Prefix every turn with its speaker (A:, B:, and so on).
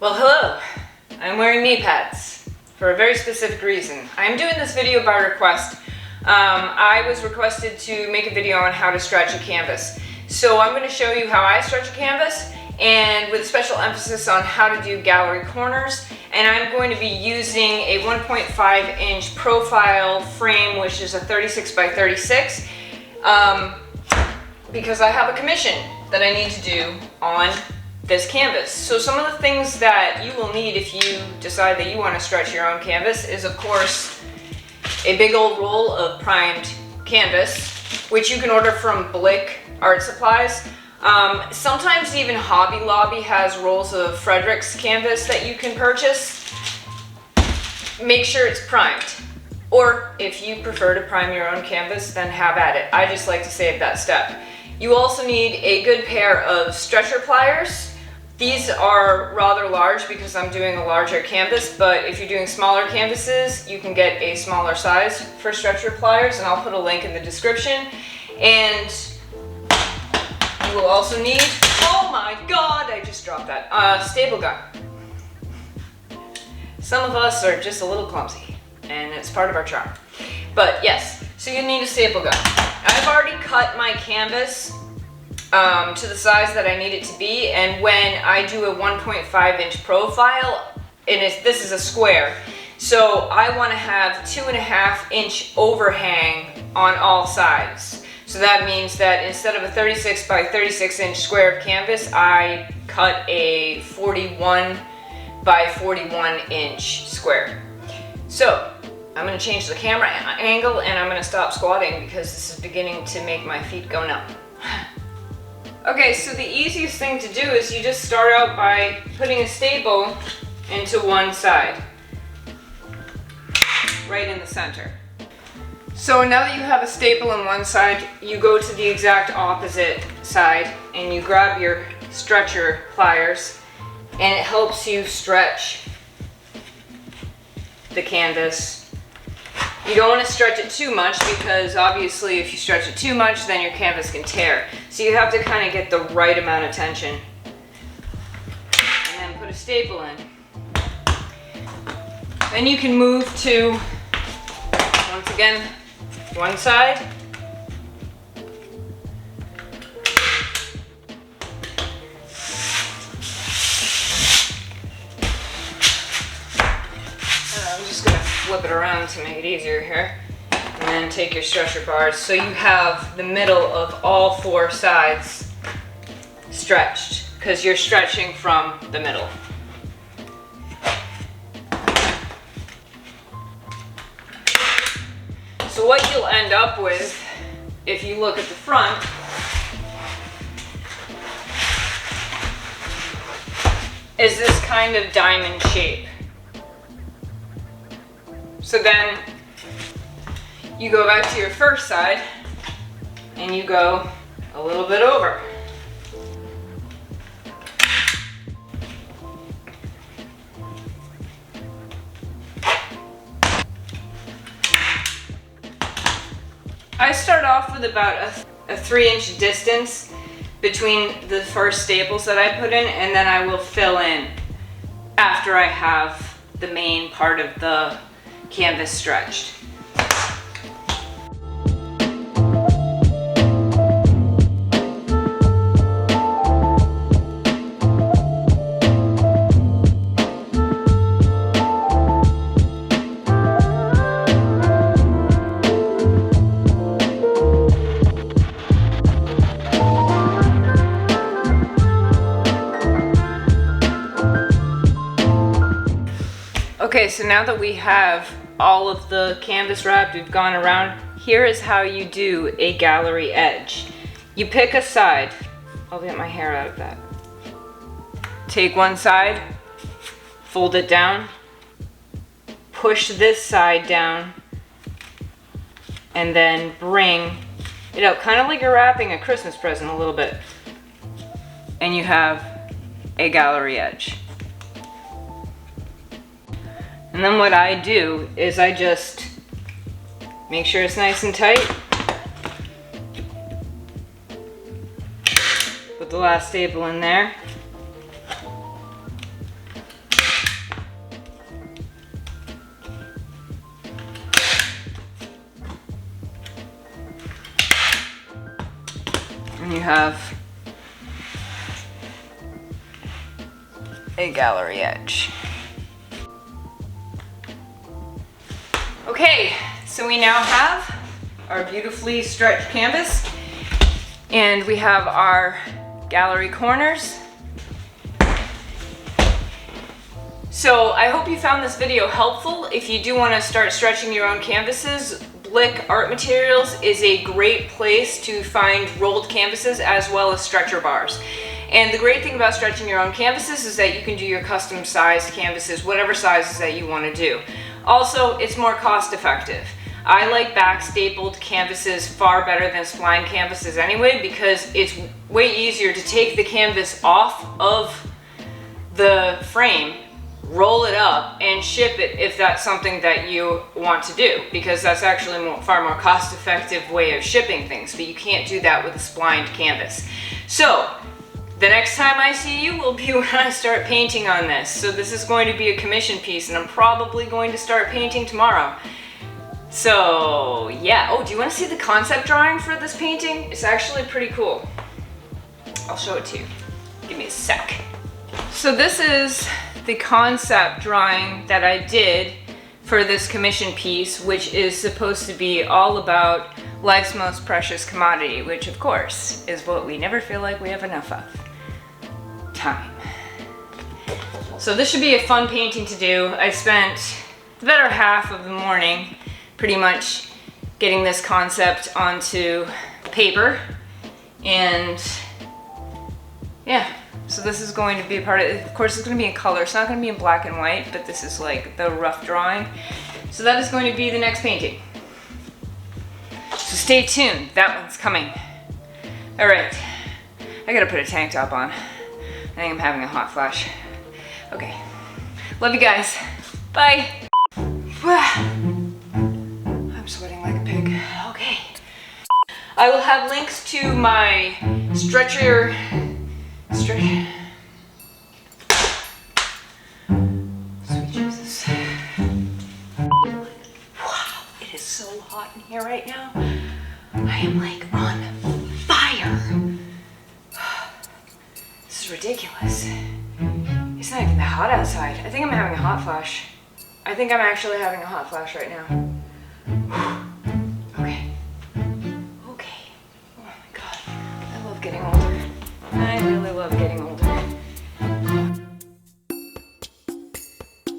A: Well, hello. I'm wearing knee pads for a very specific reason. I'm doing this video by request. I was requested to make a video on how to stretch a canvas. So I'm going to show you how I stretch a canvas, and with special emphasis on how to do gallery corners. And I'm going to be using a 1.5 inch profile frame, which is a 36 by 36, because I have a commission that I need to do on this canvas. So some of the things that you will need if you decide that you want to stretch your own canvas is, of course, a big old roll of primed canvas, which you can order from Blick Art supplies. Sometimes even Hobby Lobby has rolls of Frederick's canvas that you can purchase. Make sure it's primed. Or if you prefer to prime your own canvas, then have at it. I just like to save that step. You also need a good pair of stretcher pliers. These are rather large because I'm doing a larger canvas, but if you're doing smaller canvases, you can get a smaller size for stretcher pliers, and I'll put a link in the description. And you will also need, oh my god, I just dropped that, staple gun. Some of us are just a little clumsy, and it's part of our charm. But yes, so you need a staple gun. I've already cut my canvas to the size that I need it to be, and when I do a 1.5 inch profile, this is a square, so I want to have 2.5 inch overhang on all sides. So that means that instead of a 36 by 36 inch square of canvas, I cut a 41 by 41 inch square. So I'm going to change the camera angle, and I'm going to stop squatting because this is beginning to make my feet go numb. Okay, so the easiest thing to do is you just start out by putting a staple into one side, right in the center. So now that you have a staple in one side, you go to the exact opposite side and you grab your stretcher pliers, and it helps you stretch the canvas. You don't want to stretch it too much because obviously if you stretch it too much, then your canvas can tear. So you have to kind of get the right amount of tension. And then put a staple in. Then you can move to, once again, one side. I'm just going to flip it around to make it easier here. And then take your stretcher bars so you have the middle of all four sides stretched, because you're stretching from the middle. So what you'll end up with, if you look at the front, is this kind of diamond shape. So then you go back to your first side and you go a little bit over. I start off with about a 3-inch distance between the first staples that I put in, and then I will fill in after I have the main part of the canvas stretched. Okay, so now that we have all of the canvas wrapped, we've gone around, here is how you do a gallery edge. You pick a side. I'll get my hair out of that. Take one side, fold it down, push this side down, and then bring it out, kind of like you're wrapping a Christmas present a little bit. And you have a gallery edge. And then what I do is I just make sure it's nice and tight. Put the last staple in there. have a gallery edge. Okay, so we now have our beautifully stretched canvas, and we have our gallery corners. So I hope you found this video helpful. If you do want to start stretching your own canvases, Blick Art Materials is a great place to find rolled canvases as well as stretcher bars. And the great thing about stretching your own canvases is that you can do your custom sized canvases, whatever sizes that you want to do. Also, it's more cost effective. I like back stapled canvases far better than splined canvases anyway, because it's way easier to take the canvas off of the frame, roll it up, and ship it if that's something that you want to do, because that's actually far more cost-effective way of shipping things, but you can't do that with a splined canvas. So the next time I see you will be when I start painting on this. So this is going to be a commission piece, and I'm probably going to start painting tomorrow. So yeah, oh, do you want to see the concept drawing for this painting? It's actually pretty cool. I'll show it to you. Give me a sec. So this is the concept drawing that I did for this commission piece, which is supposed to be all about life's most precious commodity, which of course is what we never feel like we have enough of: time. So this should be a fun painting to do. I spent the better half of the morning pretty much getting this concept onto paper, and yeah, so this is going to be a part of it. Of course, it's going to be in color. It's not going to be in black and white, but this is like the rough drawing. So that is going to be the next painting. So stay tuned. That one's coming. All right. I got to put a tank top on. I think I'm having a hot flash. Okay. Love you guys. Bye. I'm sweating like a pig. Okay. I will have links to my stretcher. Sweet Jesus. Wow, it is so hot in here right now. I am like on fire. This is ridiculous. It's not even that hot outside. I think I'm having a hot flash. I think I'm actually having a hot flash right now. Okay. Okay. Oh my God. I love getting older. I really love getting